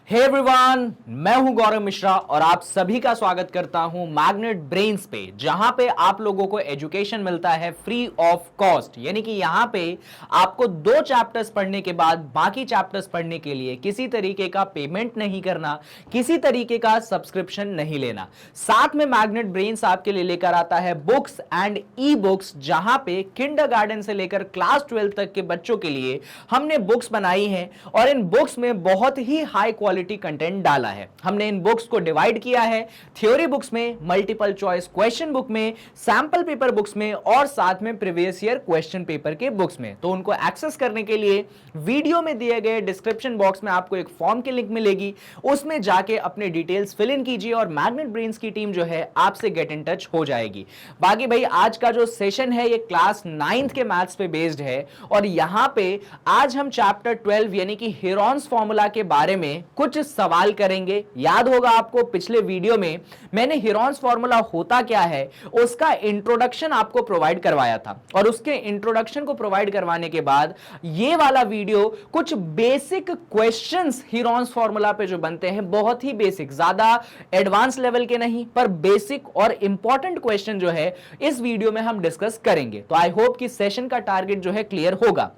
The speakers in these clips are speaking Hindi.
हे एवरीवन, मैं हूं गौरव मिश्रा और आप सभी का स्वागत करता हूं मैग्नेट ब्रेन्स पे, जहां पे आप लोगों को एजुकेशन मिलता है फ्री ऑफ कॉस्ट। यानी कि यहां पे आपको 2 चैप्टर्स पढ़ने के बाद बाकी चैप्टर्स पढ़ने के लिए किसी तरीके का पेमेंट नहीं करना, किसी तरीके का सब्सक्रिप्शन नहीं लेना। साथ में मैग्नेट ब्रेन्स आपके लिए लेकर आता है बुक्स एंड ई बुक्स, जहां पे किंडरगार्टन से लेकर क्लास 12 तक के बच्चों के लिए हमने बुक्स बनाई हैं और इन बुक्स में बहुत ही हाई क्वालिटी कंटेंट डाला है। हमने इन बुक्स को डिवाइड किया है थ्योरी बुक्स में, मल्टीपल चॉइस क्वेश्चन बुक में, सैंपल पेपर बुक्स में और साथ में प्रीवियस ईयर क्वेश्चन पेपर के बुक्स में। तो उनको एक्सेस करने के लिए वीडियो में दिए गए डिस्क्रिप्शन बॉक्स में आपको एक फॉर्म की लिंक मिलेगी, उसमें जाके अपने डिटेल्स फिल इन कीजिए और मैग्नेट ब्रेन्स की टीम जो है आपसे गेट इन टच हो जाएगी। बाकी भाई आज का जो सेशन है ये क्लास 9th के मैथ्स पे बेस्ड है और यहां पे आज हम चैप्टर 12 यानी कि हेरॉन्स फॉर्मूला के बारे में कुछ सवाल करेंगे। याद होगा आपको पिछले वीडियो में मैंने हेरॉन्स फॉर्मूला होता क्या है उसका इंट्रोडक्शन आपको प्रोवाइड करवाया था और उसके इंट्रोडक्शन को प्रोवाइड करवाने के बाद ये वाला वीडियो कुछ बेसिक क्वेश्चंस हेरॉन्स फॉर्मूला पे जो बनते हैं, बहुत ही बेसिक, ज्यादा एडवांस लेवल के नहीं पर बेसिक और इंपॉर्टेंट क्वेश्चन जो है इस वीडियो में हम डिस्कस करेंगे। तो आई होप कि सेशन का टारगेट जो है क्लियर होगा।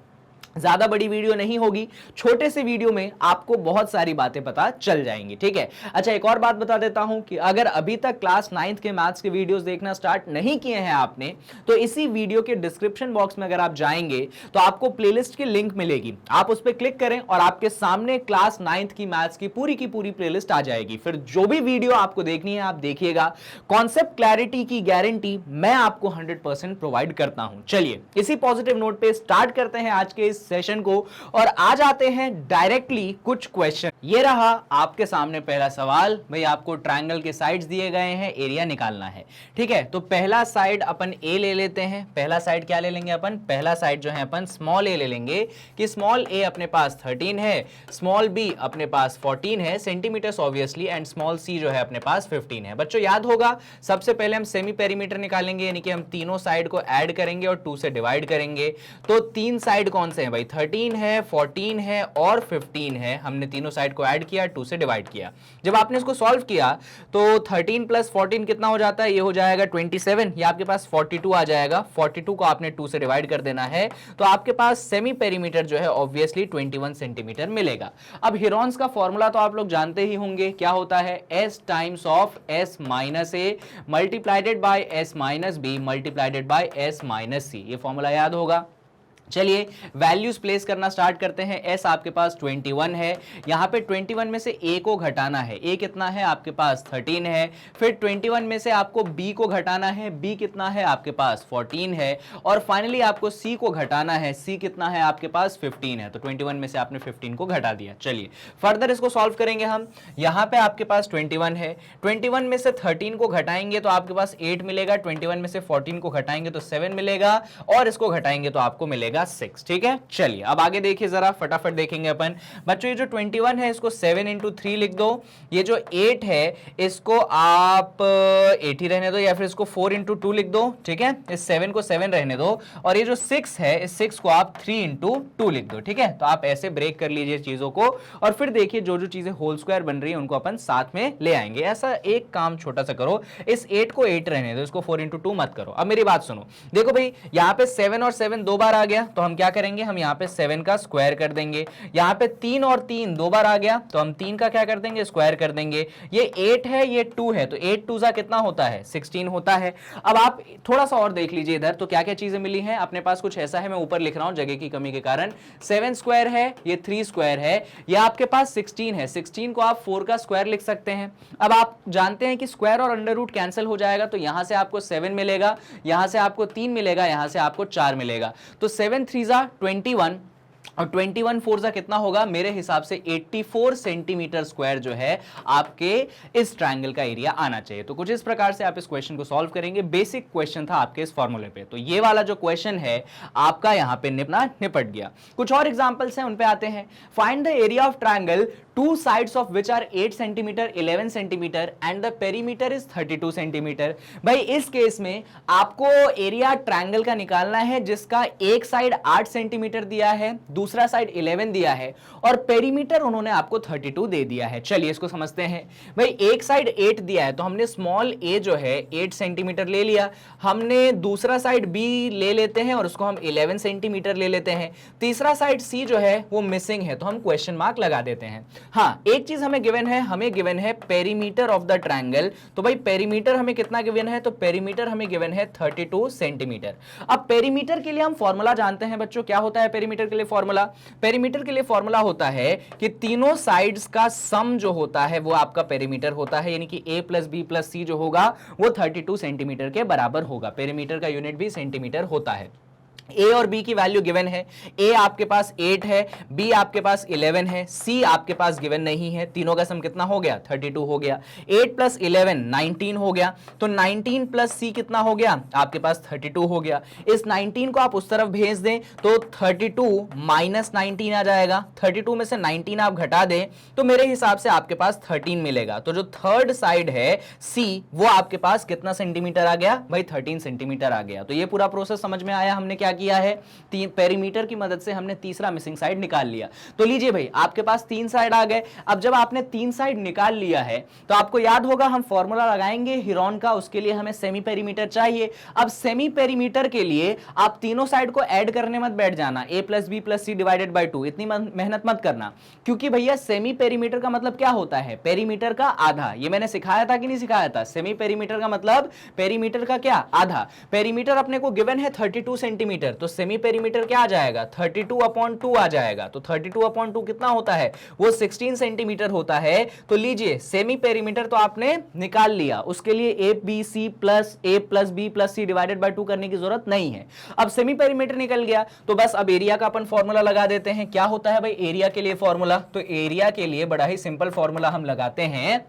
ज्यादा बड़ी वीडियो नहीं होगी, छोटे से वीडियो में आपको बहुत सारी बातें पता चल जाएंगी। ठीक है, अच्छा एक और बात बता देता हूं कि अगर अभी तक क्लास 9th के मैथ्स के वीडियोस देखना स्टार्ट नहीं किए हैं आपने, तो इसी वीडियो के डिस्क्रिप्शन बॉक्स में अगर आप जाएंगे तो आपको प्लेलिस्ट की लिंक मिलेगी, आप उस पर क्लिक करें और आपके सामने क्लास 9th की मैथ्स की पूरी प्लेलिस्ट आ जाएगी। फिर जो भी वीडियो आपको देखनी है आप देखिएगा। कॉन्सेप्ट क्लैरिटी की गारंटी मैं आपको 100% प्रोवाइड करता हूं। चलिए इसी पॉजिटिव नोट पे स्टार्ट करते हैं आज के इस सेशन को और आ जाते हैं डायरेक्टली कुछ क्वेश्चन। ये रहा आपके सामने पहला सवाल। भाई आपको ट्रायंगल के साइड्स दिए गए हैं, एरिया निकालना है। ठीक है, तो पहला साइड अपन ए ले लेते हैं। पहला साइड क्या ले लेंगे अपन? पहला साइड जो है अपन स्मॉल ए ले लेंगे कि स्मॉल ए अपने पास 13 है, स्मॉल बी अपने पास 14 है centimetres obviously, and small C जो है अपने पास 15 है। बच्चों याद होगा सबसे पहले हम सेमी पेरीमीटर निकालेंगे, यानी कि हम तीनों साइड को ऐड करेंगे और 2 से डिवाइड करेंगे। तो 3 साइड कौन से हैं भाई? 13 है, 14 है और 15 है। हमने तीनों साइड को ऐड किया, 2 से डिवाइड किया। जब आपने इसको सॉल्व किया तो 13 प्लस 14 कितना हो जाता है? ये हो जाएगा 27। ये आपके पास 42 आ जाएगा। 42 को आपने 2 से डिवाइड कर देना है तो आपके पास सेमी पेरीमीटर जो है ऑब्वियसली 21 सेंटीमीटर मिलेगा। अब हेरॉन्स का फॉर्मूला तो आप लोग जानते ही होंगे, क्या होता है? s times of s minus A multiplied by s minus B multiplied by s minus सी। ये फॉर्मूला याद होगा। चलिए वैल्यूज प्लेस करना स्टार्ट करते हैं। s आपके पास 21 है, यहाँ पे 21 में से a को घटाना है। a कितना है? आपके पास 13 है। फिर 21 में से आपको b को घटाना है। b कितना है? आपके पास 14 है। और फाइनली आपको c को घटाना है। c कितना है? आपके पास 15 है। तो 21 में से आपने 15 को घटा दिया। चलिए फर्दर इसको सॉल्व करेंगे हम। यहाँ पे आपके पास 21 है, 21 में से 13 को घटाएंगे तो आपके पास 8 मिलेगा, 21 में से 14 को घटाएंगे तो 7 मिलेगा और इसको घटाएंगे तो आपको मिलेगा 6। ठीक है, चलिए अब आगे देखिए जरा, फटाफट देखेंगे अपन। बच्चों ये जो 21 है इसको 7 इंटू 3 लिख दो। ये जो 8 है इसको आप 8 ही रहने दो या फिर इसको 4 इंटू 2 लिख दो। ठीक है, इस 7 को 7 रहने दो और ये जो 6 है इस 6 को आप 3 इंटू 2 लिख दो। ठीक है, तो आप ऐसे ब्रेक कर लीजिए चीजों को और फिर देखिए जो जो चीजें होल स्क्वायर बन रही है उनको अपन साथ में ले आएंगे। ऐसा एक काम छोटा सा करो, इस 8 को 8 रहने दो, इसको 4 इंटू 2 मत करो। अब मेरी बात सुनो, देखो भाई यहाँ पे 7 और 7 दो बार आ गया तो हम क्या करेंगे? हम यहाँ पे 7 का स्क्वायर कर देंगे। यहाँ पे 3 और 3 दो बार आ गया तो हम 3 का क्या कर देंगे? स्क्वायर कर देंगे। ये 8 है, ये 2 है, तो 8 2 सा कितना होता है? 16 होता है। अब आप थोड़ा सा और देख लीजिए इधर, तो क्या क्या चीजें मिली हैं अपने पास? कुछ ऐसा है, मैं ऊपर लिख रहा हूं जगह की कमी के कारण। 7 स्क्वायर है, ये 3 स्क्वायर है, ये आपके पास 16 है। 16 को आप 4 का स्क्वायर लिख सकते हैं। अब आप जानते हैं कि स्क्वायर और अंडर रूट कैंसिल हो जाएगा तो यहां से आपको 7 मिलेगा, यहां से आपको 3 मिलेगा, यहां से आपको 4 मिलेगा। तो 7 3 21 और 21 4 सा कितना होगा? मेरे हिसाब से 84 सेंटीमीटर स्क्वायर जो है आपके इस ट्रायंगल का एरिया आना चाहिए। तो कुछ इस प्रकार से आप इस क्वेश्चन को सॉल्व करेंगे। बेसिक क्वेश्चन था आपके इस फॉर्मूले पे। तो ये वाला जो क्वेश्चन है आपका यहां पे निपट गया। कुछ और एग्जांपल्स हैं, उन पे आते हैं। Find the area of triangle two sides of which are 8 centimetre 11 centimetre and the perimeter is 32 centimetre. भाई इस केस में आपको एरिया ट्रायंगल का निकालना है जिसका एक साइड 8 सेंटीमीटर दिया है, दूसरा साइड 11 दिया है और पेरीमीटर उन्होंने आपको 32 दे दिया है। चलिए इसको समझते हैं। भाई एक साइड 8 दिया है तो हमने स्मॉल a जो है 8 सेंटीमीटर ले लिया, हमने दूसरा साइड b ले लेते हैं और उसको हम 11 सेंटीमीटर ले लेते हैं, तीसरा साइड c जो है वो मिसिंग है तो हम क्वेश्चन मार्क लगा देते हैं। हाँ, एक चीज हमें गिवन है, हमें गिवन है पेरीमीटर ऑफ द ट्रायंगल। तो भाई पेरीमीटर हमें कितना गिवन है, तो पेरीमीटर हमें गिवन है 32 सेंटीमीटर। अब पेरीमीटर के लिए हम फॉर्मूला जानते हैं बच्चों, क्या होता है पेरीमीटर के लिए फॉर्मूला? पेरीमीटर के लिए फॉर्मूला होता है कि तीनों साइड्स का सम जो होता है वो आपका पेरीमीटर होता है, यानी कि a प्लस बी प्लस सी जो होगा वो 32 सेंटीमीटर के बराबर होगा। पेरीमीटर का यूनिट भी सेंटीमीटर होता है। a और b की वैल्यू गिवन है, a आपके पास 8 है, b आपके पास 11 है, c आपके पास गिवन नहीं है। तीनों का सम कितना हो गया? 32 हो गया। 8 प्लस 11 19 हो गया, तो 19 प्लस c कितना हो गया? आपके पास 32 हो गया। इस 19 को आप उस तरफ भेज दें तो 32 माइनस 19 आ जाएगा। 32 में से 19 आप घटा दें तो मेरे हिसाब से आपके पास 13 मिलेगा। तो जो थर्ड साइड है c वो आपके पास कितना सेंटीमीटर आ गया? भाई 13 सेंटीमीटर आ गया। तो ये पूरा प्रोसेस समझ में आया, हमने क्या किया है, पेरीमीटर की मदद से हमने तीसरा मिसिंग साइड निकाल लिया। तो लीजिए भाई आपके पास 3 साइड आ गए। अब जब आपने 3 साइड निकाल लिया है तो आपको याद होगा हम फॉर्मूला लगाएंगे हिरोन का, उसके लिए हमें सेमी पेरीमीटर चाहिए। अब सेमी पेरीमीटर के लिए आप तीनों साइड को ऐड करने मत बैठ जाना, a plus b plus c divided by 2, इतनी मेहनत मत करना, क्योंकि भैया सेमी पेरीमीटर का मतलब क्या होता है? पेरीमीटर का आधा। ये मैंने सिखाया था कि नहीं सिखाया था? सेमी पेरीमीटर का मतलब पेरीमीटर का क्या? आधा। पेरीमीटर अपने को गिवन है 32 सेंटीमीटर, तो सेमी पेरीमीटर क्या आ जाएगा? 32/2 आ जाएगा। तो 32/2 कितना होता है? वो 16 सेंटीमीटर होता है। तो लीजिए सेमी पेरीमीटर तो आपने निकाल लिया, उसके लिए a plus b plus c divided by 2 करने की जरूरत नहीं है। अब सेमी पेरीमीटर निकल गया तो बस अब एरिया का अपन फॉर्मूला लगा देते हैं। क्या होता है भाई एरिया के लिए फॉर्मूला? तो एरिया के लिए बड़ा ही सिंपल फॉर्मूला हम लगाते हैं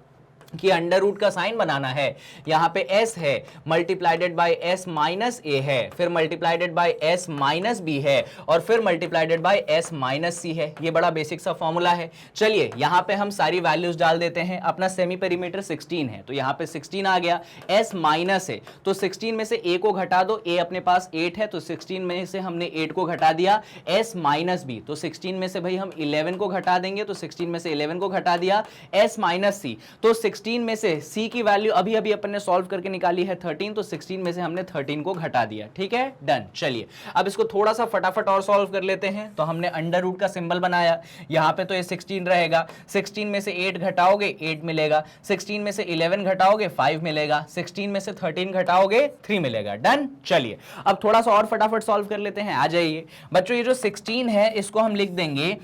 कि अंडर रूट का साइन बनाना है। यहां पे s है multiplied by s minus a है, फिर मल्टीप्लाइडेड बाय s माइनस b है और फिर मल्टीप्लाइडेड बाय s माइनस c है। ये बड़ा बेसिक सा फॉर्मूला है। चलिए यहां पे हम सारी वैल्यूज डाल देते हैं। अपना सेमी पेरीमीटर 16 है तो यहां पे 16 आ गया, s माइनस है तो 16 में से a को घटा दो, a अपने पास 8 है तो 16 में से हमने 8 को घटा दिया, s माइनस b तो 16 में से भाई हम 11 को घटा देंगे, तो 16 में से 11 को घटा दिया, s माइनस c तो 16 में से c की वैल्यू अभी अभी अपन ने सॉल्व करके निकाली है 13, तो 16 में से हमने 13 को घटा दिया। ठीक है, डन। चलिए अब इसको थोड़ा सा फटाफट और सॉल्व कर लेते हैं। तो हमने अंडर रूट का सिंबल बनाया, यहां पे तो ये 16 रहेगा, 16 में से 8 घटाओगे 8 मिलेगा, 16 में से 11 घटाओगे 5 मिलेगा, 16 में से 13 घटाओगे 3 मिलेगा। डन। चलिए अब थोड़ा सा और फटाफट सॉल्व कर लेते हैं। आ जाइए बच्चों, ये जो 16 है इसको हम लिख देंगे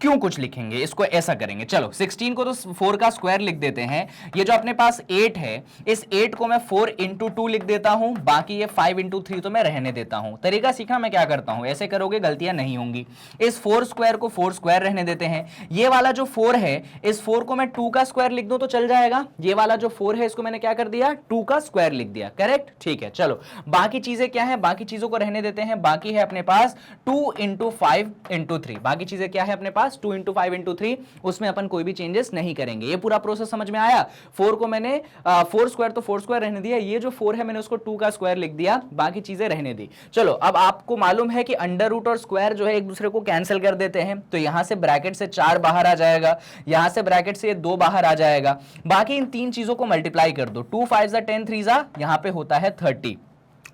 क्यों कुछ लिखेंगे, इसको ऐसा करेंगे। चलो 16 को तो 4 का स्क्वायर लिख देते हैं। ये जो अपने पास 8 है, इस 8 को मैं 4 इंटू 2 लिख देता हूं, बाकी ये 5 इंटू 3 तो मैं रहने देता हूं। तरीका सीखा मैं क्या करता हूं, ऐसे करोगे गलतियां नहीं होंगी। इस 4 स्क्वायर को 4 स्क्वायर रहने देते हैं। ये वाला जो 4 है, इस 4 को मैं 2 का स्क्वायर लिख दूं तो चल जाएगा। ये वाला जो 4 है इसको मैंने क्या कर दिया, 2 का स्क्वायर लिख दिया। करेक्ट, ठीक है। चलो बाकी चीजें क्या है, बाकी चीजों को रहने देते हैं। बाकी है अपने पास 2 इंटू 5 इंटू 3, बाकी चीजें क्या है अपने पास 2 इंटू 5 इंटू 3, उसमें अपन कोई भी चेंजेस नहीं करेंगे। ये पूरा प्रोसेस समझ में आया। 4 को मैंने 4 स्क्वायर तो 4 स्क्वायर रहने दिया, ये जो 4 है मैंने उसको 2 का स्क्वायर लिख दिया, बाकी चीजें रहने दी। चलो अब आपको मालूम है कि अंडर रूट और स्क्वायर जो है एक दूसरे को कैंसिल कर देते हैं, तो यहां से ब्रैकेट से 4 बाहर आ जाएगा, यहां से ब्रैकेट से 2 बाहर आ जाएगा। बाकी इन 3 चीजों को मल्टीप्लाई कर दो, 2 5 10 3 यहां पे होता है 30,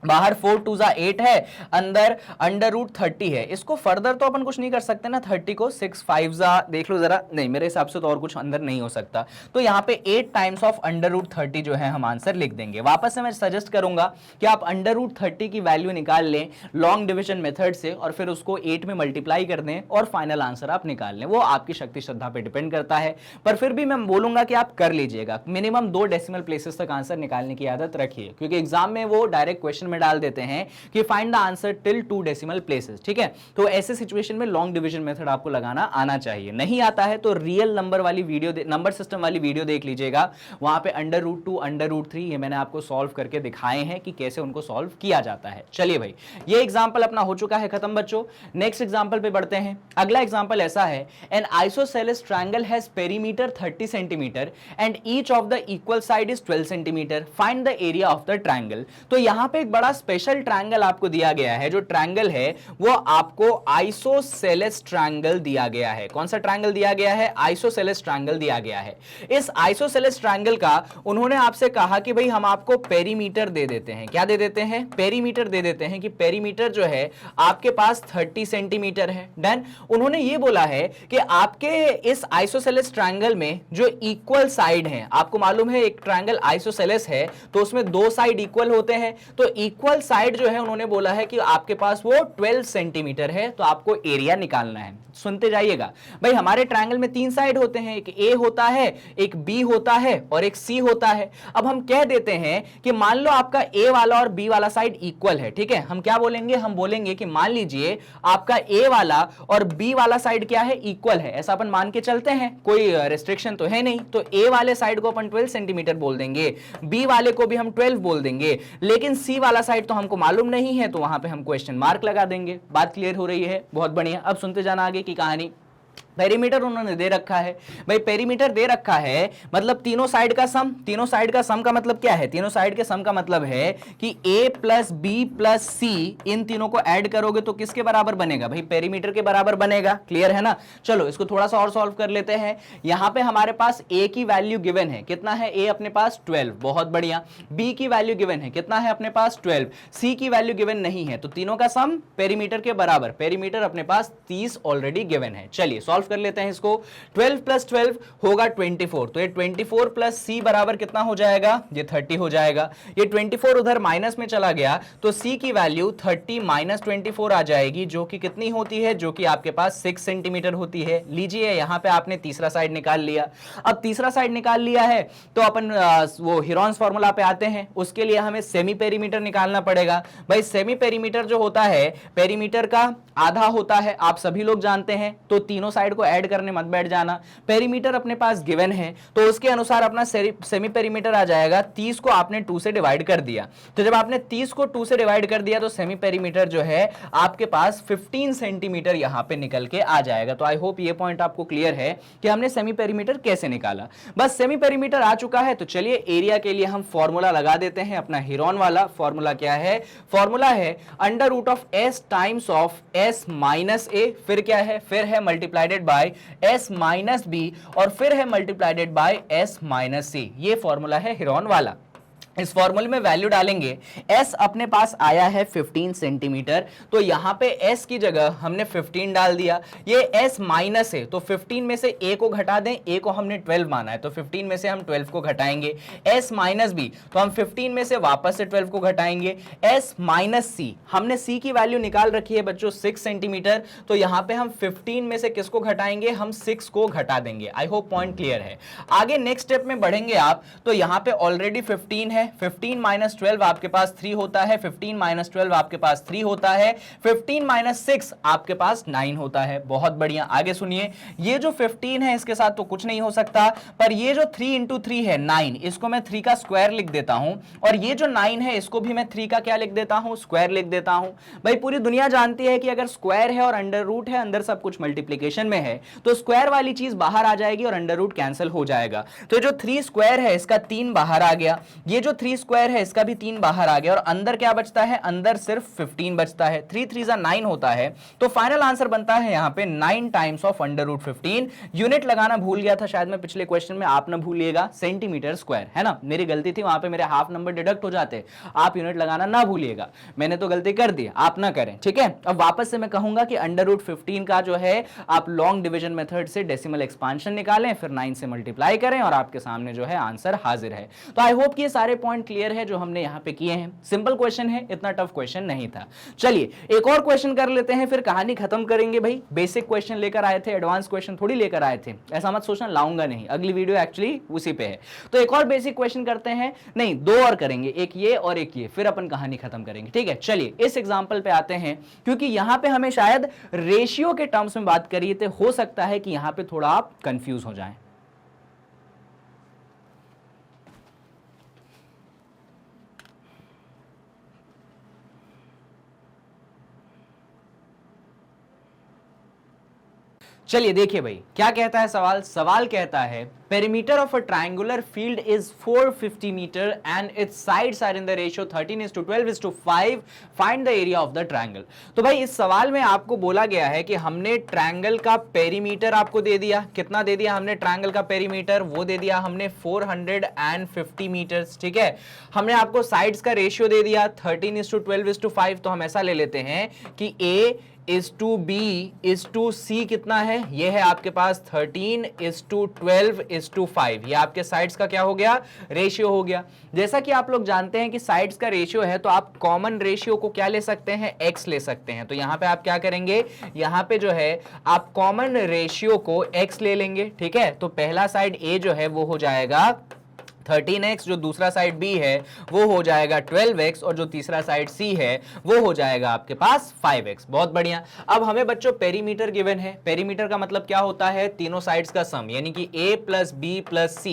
बाहर 4 2 8 है, अंदर अंडर रूट 30 है। इसको फर्दर तो अपन कुछ नहीं कर सकते ना, 30 को 6 5 देख लो जरा, नहीं मेरे हिसाब से तो और कुछ अंदर नहीं हो सकता। तो यहाँ पे 8 टाइम्स ऑफ अंडर रूट 30 जो है हम आंसर लिख देंगे। वापस से मैं सजेस्ट करूंगा कि आप अंडर रूट 30 की वैल्यू निकाल लें लॉन्ग डिविजन मेथड से और फिर उसको 8 में मल्टीप्लाई कर दें और फाइनल आंसर आप निकाल लें। वो आपकी शक्ति श्रद्धा पे डिपेंड करता है, पर फिर भी मैं बोलूंगा कि आप कर लीजिएगा। मिनिमम 2 डेसिमल प्लेसेस तक आंसर निकालने की आदत रखिए, क्योंकि एग्जाम में वो डायरेक्ट क्वेश्चन में डाल देते हैं कि find the answer till 2 decimal places, ठीक है। तो ऐसे सिचुएशन में लॉन्ग डिवीजन मेथड आपको लगाना आना चाहिए। नहीं आता है तो रियल नंबर वाली वीडियो, नंबर सिस्टम वाली वीडियो देख लीजिएगा, वहां पे √2 √3 ये मैंने आपको सॉल्व करके दिखाए हैं कि कैसे उनको सॉल्व किया जाता है। चलिए भाई, ये एग्जांपल अपना हो चुका है खत्म बच्चों। नेक्स्ट एग्जांपल पे बढ़ते हैं। अगला एग्जांपल ऐसा है, N isosceles triangle has perimeter 30 centimetre and each of the equal side is 12 centimetre, find the area of the triangle. तो यहां पे एक बड़ा स्पेशल ट्रायंगल आपको दिया गया है। जो ट्रायंगल है वो आपको आइसोसेलेस ट्रायंगल दिया गया है। कौन सा ट्रायंगल दिया गया है? आइसोसेलेस ट्रायंगल दिया गया है। इस आइसोसेलेस ट्रायंगल का उन्होंने आपसे कहा कि भाई हम आपको पेरीमीटर दे देते हैं। क्या दे देते हैं? पेरीमीटर दे देते हैं कि पेरीमीटर जो है आपके पास 30 सेंटीमीटर है। डन। उन्होंने ये बोला है कि आपके इस आइसोसेलेस ट्रायंगल में जो इक्वल साइड है, आपको मालूम है एक ट्रायंगल आइसोसेलेस है तो उसमें दो साइड इक्वल होते हैं, तो इक्वल साइड जो है उन्होंने बोला है कि आपके पास वो 12 सेंटीमीटर है, तो आपको एरिया निकालना है। सुनते जाइएगा भाई, हमारे ट्रायंगल में 3 साइड होते हैं, एक ए होता है, एक बी होता है और एक सी होता है। अब हम कह देते हैं कि मान लो आपका ए वाला और बी वाला साइड इक्वल है, ठीक है। हम क्या बोलेंगे? हम बोलेंगे कि मान लीजिए आपका ए वाला और बी वाला साइड क्या है? इक्वल है। ऐसा अपन मान के चलते हैं, कोई रेस्ट्रिक्शन तो है नहीं। तो ए वाले साइड को अपन 12 सेंटीमीटर बोल देंगे, बी वाले को भी हम 12 बोल देंगे, लेकिन सी वाला साइड तो हमको मालूम नहीं है, तो वहां पे हम क्वेश्चन मार्क लगा देंगे। बात क्लियर हो रही है? बहुत बढ़िया। अब सुनते जाना आगे की कहानी। पेरीमीटर उन्होंने दे रखा है भाई, पेरीमीटर दे रखा है मतलब तीनों साइड का सम। तीनों साइड का सम का मतलब क्या है? तीनों साइड के सम का मतलब है कि a प्लस बी प्लस सी, इन तीनों को ऐड करोगे तो किसके बराबर बनेगा? भाई पेरीमीटर के बराबर बनेगा। क्लियर है ना? चलो इसको थोड़ा सा और सॉल्व कर लेते हैं। यहां पे हमारे पास a की वैल्यू गिवन है, कितना है? a अपने पास 12, बहुत बढ़िया। b की वैल्यू गिवन है, कितना है अपने पास? 12। c की वैल्यू गिवन नहीं है, तो तीनों का सम पेरीमीटर के बराबर। पेरीमीटर अपने पास 30 ऑलरेडी गिवन है। चलिए सॉल्व कर लेते हैं इसको। 12 प्लस 12 होगा 24, तो ये 24 प्लस सी बराबर कितना हो जाएगा? ये 30 हो जाएगा। ये 24 उधर माइनस में चला गया तो सी की वैल्यू 30 माइनस 24 आ जाएगी, जो कि कितनी होती है? जो कि आपके पास 6 सेंटीमीटर होती है। लीजिए यहां पे आपने तीसरा साइड निकाल लिया। अब तीसरा साइड निकाल लिया है तो अपन वो हीरोन्स फार्मूला पे आते हैं। उसके लिए हमें सेमी पेरीमीटर निकालना पड़ेगा। भाई सेमी पेरीमीटर जो होता है, पेरीमीटर का आधा होता है, आप सभी लोग जानते हैं, तो तीनों साइड को ऐड करने मत बैठ जाना। पेरीमीटर अपने पास गिवन है तो उसके अनुसार अपना सेमी पेरीमीटर आ जाएगा। 30 को आपने 2 से डिवाइड कर दिया, तो जब आपने 30 को 2 से डिवाइड कर दिया तो सेमी पेरीमीटर जो है आपके पास 15 सेंटीमीटर यहां पे निकल के आ जाएगा। तो आई होप ये पॉइंट आपको क्लियर है कि हमने सेमी पेरीमीटर कैसे निकाला। बस सेमी पेरीमीटर आ चुका है तो चलिए एरिया के लिए हम फॉर्मूला लगा देते हैं, अपना हीरोन वाला फॉर्मूला। क्या है फॉर्मूला? है √s times of s minus a, फिर क्या है? फिर है multiplied by s minus b, और फिर है मल्टीप्लाइडेड बाय s माइनस सी। ये फॉर्मूला है हीरोन वाला। इस फॉर्मूले में वैल्यू डालेंगे। s अपने पास आया है 15 सेंटीमीटर, तो यहां पे s की जगह हमने 15 डाल दिया। ये s माइनस है तो 15 में से a को घटा दें, a को हमने 12 माना है तो 15 में से हम 12 को घटाएंगे। s माइनस b तो हम 15 में से वापस से 12 को घटाएंगे। s माइनस c, हमने c की वैल्यू निकाल रखी है बच्चों 6 सेंटीमीटर, तो यहां पे हम 15 में से किसको घटाएंगे? हम 6 को घटा देंगे। आई होप पॉइंट क्लियर है। आगे नेक्स्ट स्टेप में बढ़ेंगे आप, तो यहां पे ऑलरेडी 15 है, 15 माइनस 12 आपके पास 3 होता है, 15 माइनस 12 आपके पास 3 होता है, 15 माइनस 6 आपके पास 9 होता है। बहुत बढ़िया। आगे सुनिए, ये जो 15 है इसके साथ तो कुछ नहीं हो सकता, पर ये जो 3 इंटू 3 है 9, इसको मैं 3 का स्क्वायर लिख देता हूं, और ये जो 9 है इसको भी मैं 3 का क्या लिख देता हूं? स्क्वायर लिख देता हूं। भाई पूरी दुनिया जानती है कि अगर स्क्वायर है और अंडर रूट है, अंदर सब कुछ मल्टीप्लीकेशन में है, तो स्क्वायर वाली चीज बाहर आ जाएगी और अंडर रूट कैंसिल हो जाएगा। तो जो 3 स्क्वायर है इसका 3 बाहर आ गया, ये जो 3 स्क्वायर है इसका भी 3 बाहर आ गया, और अंदर क्या बचता है? अंदर सिर्फ 15 बचता है। 3 3 9 होता है, तो फाइनल आंसर बनता है यहां पे 9 टाइम्स ऑफ √15। यूनिट लगाना भूल गया था शायद मैं पिछले क्वेश्चन में, आप ना भूलिएगा, सेंटीमीटर स्क्वायर है ना, मेरी गलती थी, वहां पे मेरे हाफ नंबर डिडक्ट हो जाते। आप यूनिट लगाना ना भूलिएगा, मैंने तो गलती कर दी, आप ना करें, ठीक है। अब वापस से मैं कहूंगा कि √15 का जो है आप लॉन्ग डिवीजन मेथड से डेसिमल एक्सपांशन निकालें, फिर 9 से मल्टीप्लाई करें और आपके सामने जो है आंसर हाजिर है। तो आई होप कि ये सारे पॉइंट क्लियर है जो हमने यहां पे किए हैं? सिंपल क्वेश्चन है, इतना टफ क्वेश्चन नहीं था। चलिए एक और क्वेश्चन कर लेते हैं, फिर कहानी खत्म करेंगे। भाई बेसिक क्वेश्चन लेकर आए थे, एडवांस क्वेश्चन थोड़ी लेकर आए थे, ऐसा मत सोचना लाऊंगा नहीं, अगली वीडियो एक्चुअली उसी पे है। तो एक और बेसिक क्वेश्चन करते हैं, नहीं दो और करेंगे, एक ये और एक ये, फिर अपन कहानी खत्म करेंगे। ठीक है, चलिए इस एग्जांपल पे आते हैं, क्योंकि यहां पे हमें शायद रेशियो के टर्म्स में बात करिए तो हो सकता है कि यहां पे थोड़ा आप कंफ्यूज हो जाएं। चलिए देखिए भाई क्या कहता है सवाल। सवाल कहता है perimeter of a triangular field is 450 metre and its sides are in the ratio 13:12:5, find the area of the triangle. तो भाई इस सवाल में आपको बोला गया है कि हमने ट्रायंगल का पेरीमीटर आपको दे दिया, कितना दे दिया हमने ट्रायंगल का पेरीमीटर, वो दे दिया हमने 450 मीटर्स। ठीक है, हमने आपको साइड्स का रेशियो दे दिया 13:12:5। तो हम ऐसा ले लेते हैं कि A is to B is to C कितना है, ये है आपके पास 13:12:5। ये आपके साइड्स का क्या हो गया, रेशियो हो गया। जैसा कि आप लोग जानते हैं कि साइड्स का रेशियो है तो आप कॉमन रेशियो को क्या ले सकते हैं, x ले सकते हैं। तो यहां पे आप क्या करेंगे, यहां पे जो है आप कॉमन रेशियो को x ले लेंगे। ठीक है, तो पहला साइड a जो है वो हो जाएगा 13x, जो दूसरा साइड B है वो हो जाएगा 12x, और जो तीसरा साइड C है वो हो जाएगा आपके पास 5x। बहुत बढ़िया। अब हमें बच्चों पेरीमीटर गिवन है। पेरीमीटर का मतलब क्या होता है, तीनों साइड्स का सम, यानी कि A plus B plus C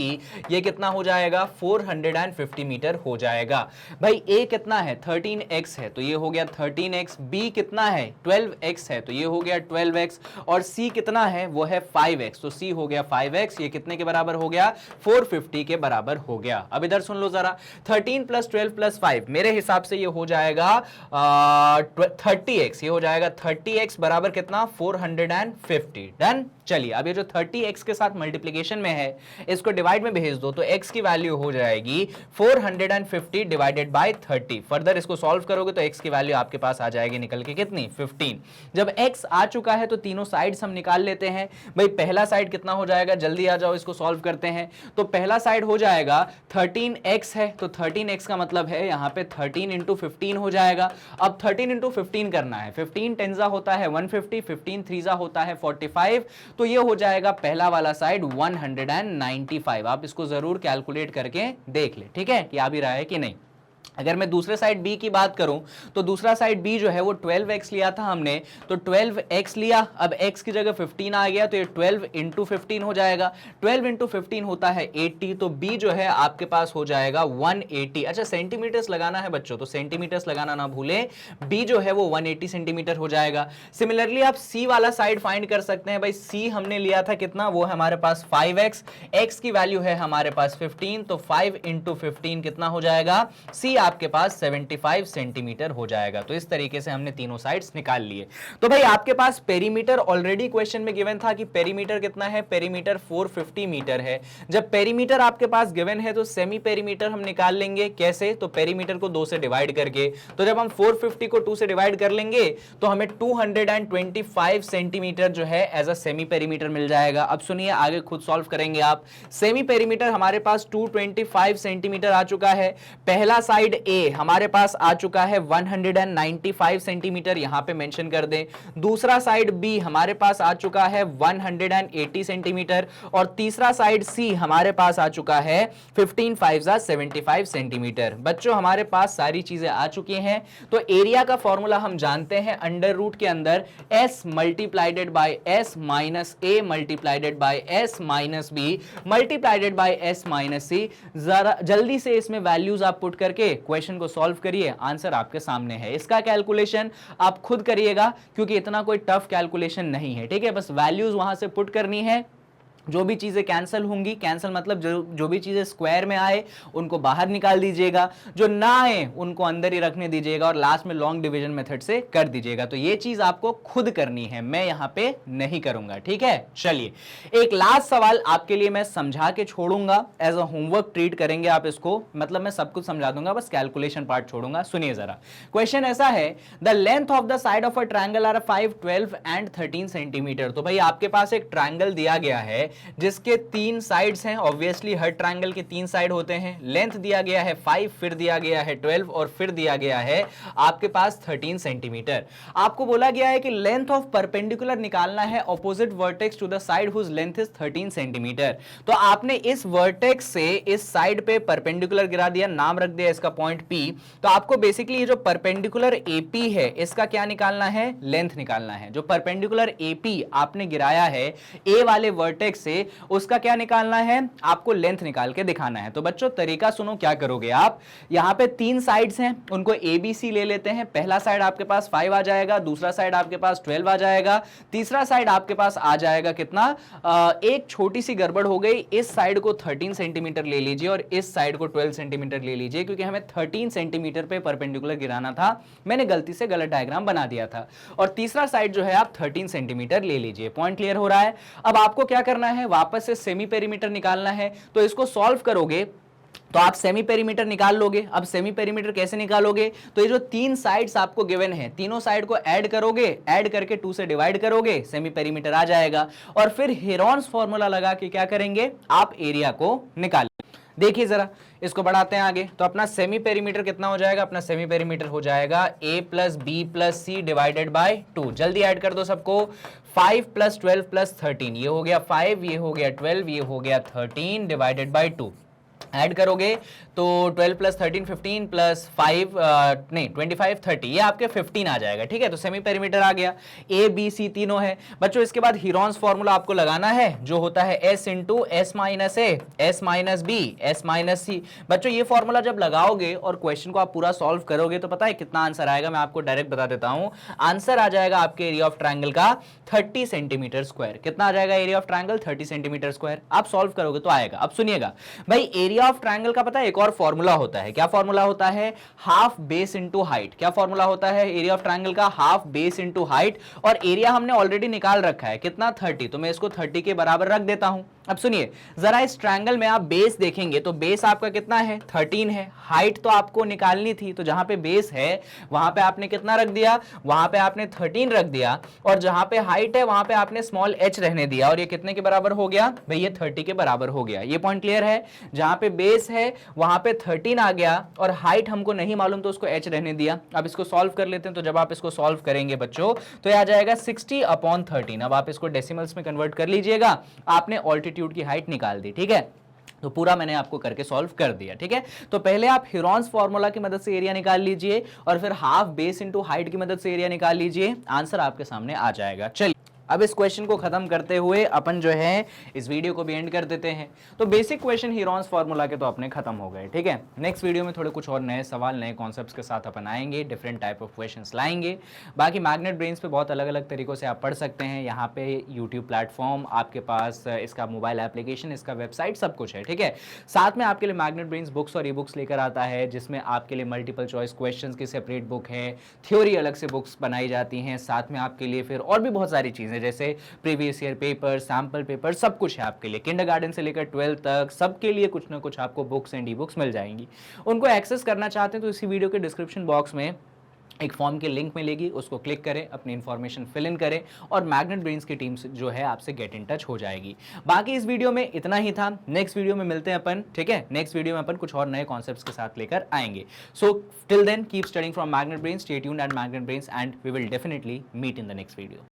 ये कितना हो जाएगा, 450 मीटर हो जाएगा। भाई A कितना है, 13x है तो ये हो गया 13x, B कितना है 12x है तो ये हो गया 12x, और C कितना है वो है 5x, तो C हो गया 5x। ये कितने के बराबर हो गया, 450 के बराबर हो गया। अब इधर सुन लो जरा, 13 प्लस 12 प्लस 5 मेरे हिसाब से ये हो जाएगा 30x। ये हो जाएगा 30x बराबर कितना, 450। डन। चलिए अब ये जो 30x के साथ मल्टीप्लीकेशन में है इसको डिवाइड में भेज दो, तो x की वैल्यू हो जाएगी 450 डिवाइडेड बाय 30। फर्दर इसको सॉल्व करोगे तो x की वैल्यू आपके पास आ जाएगी निकल के कितनी, 15। जब x आ चुका है तो तीनों साइड्स हम निकाल लेते हैं। भाई पहला साइड कितना हो जाएगा, जल्दी आ जाओ इसको सॉल्व करते हैं। तो पहला साइड हो जाएगा 13x है, तो 13x का मतलब है यहां पे 13 इंटू 15 हो जाएगा। अब 13 इंटू 15 करना है, 15 टेंजा होता है 150, 15 थ्रीजा होता है 45, तो ये हो जाएगा पहला वाला साइड 195। आप इसको जरूर कैलकुलेट करके देख ले, ठीक है कि आ भी रहा है कि नहीं। अगर मैं दूसरे साइड B की बात करूं तो दूसरा साइड B जो है वो 12x लिया था हमने, तो 12x लिया, अब x की जगह 15 आ गया तो ये 12 इंटू 15 हो जाएगा। 12 इंटू 15 होता है 80, तो B जो है आपके पास हो जाएगा 180। अच्छा सेंटीमीटर्स लगाना है बच्चों, तो सेंटीमीटर्स लगाना ना भूलें, B जो है वो 180 सेंटीमीटर हो जाएगा। सिमिलरली आप C वाला साइड फाइंड कर सकते हैं। भाई C हमने लिया था कितना, वो हमारे पास 5x, x की वैल्यू है हमारे पास 15, तो 5 इंटू 15 कितना हो जाएगा, C आपके पास 75 सेंटीमीटर हो जाएगा। तो इस तरीके से हमने तीनों साइड्स निकाल लिए। तो भाई आपके पास पेरीमीटर ऑलरेडी क्वेश्चन में गिवन था कि पेरीमीटर कितना है, पेरीमीटर 450 मीटर है। जब पेरीमीटर आपके पास गिवन है तो सेमी पेरीमीटर हम निकाल लेंगे। कैसे, तो पेरीमीटर को 2 से डिवाइड करके। तो जब हम 450 को 2 से डिवाइड कर लेंगे तो हमें 225 सेंटीमीटर जो है एज अ सेमी पेरीमीटर मिल जाएगा। अब सुनिए आगे खुद सॉल्व करेंगे आप। सेमी पेरीमीटर हमारे पास 225 सेंटीमीटर आ चुका है। पहला साइड A हमारे पास आ चुका है 195 सेंटीमीटर, यहां पे मेंशन कर दें। दूसरा साइड B हमारे पास आ चुका है 180 सेंटीमीटर, और तीसरा साइड C हमारे पास आ चुका है 15 5 75 सेंटीमीटर। बच्चों हमारे पास सारी चीजें आ चुकी हैं। तो एरिया का फॉर्मूला हम जानते हैं, अंडर रूट के अंदर S मल्टीप्लाइडेड by S minus A मल्टीप्लाइडेड by S minus B मल्टीप्लाइडेड by S minus C। जरा जल्दी से इसमें वैल्यूज आप पुट करके क्वेश्चन को सॉल्व करिए, आंसर आपके सामने है। इसका कैलकुलेशन आप खुद करिएगा क्योंकि इतना कोई टफ कैलकुलेशन नहीं है, ठीक है। बस वैल्यूज वहां से पुट करनी है। जो भी चीजें कैंसिल होंगी, कैंसिल मतलब जो भी चीजें स्क्वायर में आए उनको बाहर निकाल दीजिएगा, जो ना आए उनको अंदर ही रखने दीजिएगा, और लास्ट में लॉन्ग डिवीजन मेथड से कर दीजिएगा। तो ये चीज आपको खुद करनी है, मैं यहां पे नहीं करूंगा, ठीक है। चलिए एक लास्ट सवाल आपके लिए मैं समझा के छोड़ूंगा, एज अ होमवर्क ट्रीट करेंगे आप इसको, मतलब मैं सब कुछ समझा दूंगा, बस कैलकुलेशन पार्ट छोड़ूंगा। सुनिए जरा, क्वेश्चन ऐसा है, the length of the side of a triangle are 5 12 and 13 centimetre. तो भाई आपके पास एक ट्रायंगल दिया गया है जिसके 3 साइड्स हैं। ऑब्वियसली हर ट्रायंगल के 3 साइड होते हैं। लेंथ दिया गया है 5, फिर दिया गया है 12 और फिर दिया गया है आपके पास 13 सेंटीमीटर। आपको बोला गया है कि लेंथ ऑफ परपेंडिकुलर निकालना है opposite vertex to the side whose length is 13 centimetre. तो आपने इस वर्टेक्स से इस साइड पे परपेंडिकुलर गिरा दिया, नाम रख दिया इसका पॉइंट P। तो आपको बेसिकली ये जो परपेंडिकुलर AP है इसका क्या निकालना है, लेंथ निकालना है। जो परपेंडिकुलर AP आपने गिराया है A वाले वर्टेक्स से, उसका क्या निकालना है, आपको लेंथ निकाल के दिखाना है। तो बच्चों तरीका सुनो, क्या करोगे आप, यहां पे 3 साइड्स हैं, उनको ABC ले लेते हैं। पहला साइड आपके पास 5 आ जाएगा, दूसरा साइड आपके पास 12 आ जाएगा, तीसरा साइड आपके पास आ जाएगा कितना, एक छोटी सी गड़बड़ हो गई, इस साइड को 13 सेंटीमीटर ले लीजिए और इस साइड को 12 सेंटीमीटर ले लीजिए, क्योंकि हमें 13 सेंटीमीटर पे परपेंडिकुलर गिराना था, मैंने गलती से गलत डायग्राम बना दिया था। और तीसरा साइड जो है आप 13 सेंटीमीटर ले लीजिए। पॉइंट क्लियर हो रहा है। अब आपको क्या करना है, वापस से सेमी पेरीमीटर निकालना है। तो इसको सॉल्व करोगे तो आप सेमी पेरीमीटर निकाल लोगे। अब सेमी पेरीमीटर कैसे निकालोगे, तो ये जो 3 साइड्स आपको गिवन है, तीनों साइड को ऐड करोगे, ऐड करके 2 से डिवाइड करोगे, सेमी पेरीमीटर आ जाएगा। और फिर हेरॉन्स फॉर्मूला लगा के क्या करेंगे, आप एरिया को निकाल। देखिए जरा इसको बढ़ाते हैं आगे। तो अपना सेमी पेरीमीटर कितना हो जाएगा, अपना सेमी पेरीमीटर हो जाएगा A + B + C divided by 2। जल्दी ऐड कर दो सबको। 5 + 12 + 13, ये हो गया 5, ये हो गया 12, ये हो गया 13 डिवाइडेड बाय 2। ऐड करोगे तो 12 + 13 15 + 5 नहीं 25 30, ये आपके 15 आ जाएगा। ठीक है, तो सेमी पेरीमीटर आ गया। A B C तीनों है बच्चों। इसके बाद हीरॉन्स फॉर्मूला आपको लगाना है, जो होता है S × S - A S - B S - C। बच्चों ये फॉर्मूला जब लगाओगे और क्वेश्चन को आप पूरा सॉल्व करोगे तो पता है कितना आंसर आएगा, मैं आपको डायरेक्ट बता देता हूं। आंसर आ जाएगा आपके एरिया ऑफ ट्रायंगल का 30 सेंटीमीटर स्क्वायर। कितना आ जाएगा area of triangle, 30 centimetre square. आप सॉल्व करोगे तो आएगा। अब सुनिएगा भाई, एरिया ऑफ ट्रायंगल का पता है एक और फॉर्मूला होता है। क्या फॉर्मूला होता है, हाफ बेस इंटू हाइट। क्या फॉर्मूला होता है एरिया ऑफ ट्रायंगल का, हाफ बेस इंटू हाइट। और एरिया हमने ऑलरेडी निकाल रखा है कितना, 30, तो मैं इसको 30 के बराबर रख देता हूं। अब सुनिए जरा, इस ट्रायंगल में आप बेस देखेंगे तो बेस आपका कितना है, 13 है। हाइट तो आपको निकालनी थी, तो जहां पे बेस है वहां पे आपने कितना रख दिया, वहां पे आपने 13 रख दिया। और जहां पे हाइट है वहां पे आपने स्मॉल h रहने दिया, और ये कितने के बराबर हो गया भाई, ये 30 के बराबर हो गया। ये पॉइंट क्लियर है। जहां पे बेस है वहां पे 13 आ गया और हाइट हमको नहीं मालूम तो उसको h रहने दिया। अब इसको सॉल्व कर लेते हैं। तो जब आप इसको सॉल्व करेंगे बच्चों तो ये आ जाएगा 60/13। अब आप इसको डेसिमल्स में कन्वर्ट कर लीजिएगा। आपने ऑल्टीट्यूड की हाइट निकाल दी। ठीक है, तो पूरा मैंने आपको करके सॉल्व कर दिया। ठीक है, तो पहले आप हीरॉन्स फॉर्मूला की मदद से एरिया निकाल लीजिए और फिर हाफ बेस इंटू हाइट की मदद से एरिया निकाल लीजिए। आंसर आपके सामने आ जाएगा। चलिए अब इस क्वेश्चन को खत्म करते हुए अपन जो है इस वीडियो को भी एंड कर देते हैं। तो बेसिक क्वेश्चन हीरॉन्स फॉर्मूला के तो अपने खत्म हो गए। ठीक है, नेक्स्ट वीडियो में थोड़े कुछ और नए सवाल, नए कॉन्सेप्ट्स के साथ अपन आएंगे, डिफरेंट टाइप ऑफ क्वेश्चंस लाएंगे। बाकी मैग्नेट ब्रेन्स पे बहुत अलग अलग तरीकों से आप पढ़ सकते हैं। यहाँ पे यूट्यूब प्लेटफॉर्म आपके पास, इसका मोबाइल एप्लीकेशन, इसका वेबसाइट, सब कुछ है। ठीक है, साथ में आपके लिए मैग्नेट ब्रेन्स बुक्स और ई बुक्स लेकर आता है, जिसमें आपके लिए मल्टीपल चॉइस क्वेश्चन की सेपरेट बुक है, थ्योरी अलग से बुक्स बनाई जाती हैं। साथ में आपके लिए फिर और भी बहुत सारी चीज़ें, जैसे previous year paper, sample paper, सब कुछ है आपके लिए। किंडरगार्टन से लेकर 12th तक सबके लिए कुछ ना कुछ आपको बुक्स एंड ई बुक्स मिल जाएंगी। उनको एक्सेस करना चाहते हैं तो इसी वीडियो के डिस्क्रिप्शन बॉक्स में एक फॉर्म की लिंक मिलेगी, उसको क्लिक करें, अपनी इन्फॉर्मेशन फिल इन करें और मैग्नेट ब्रेन्स की टीम जो है आपसे गेट इन टच हो जाएगी। बाकी इस वीडियो में इतना ही था। नेक्स्ट वीडियो में मिलते हैं अपन। ठीक है, नेक्स्ट वीडियो में अपन कुछ और नए कॉन्सेप्ट्स के साथ लेकर आएंगे। So till then keep studying from Magnet Brains, stay tuned at Magnet Brains and we will definitely meet in the next video.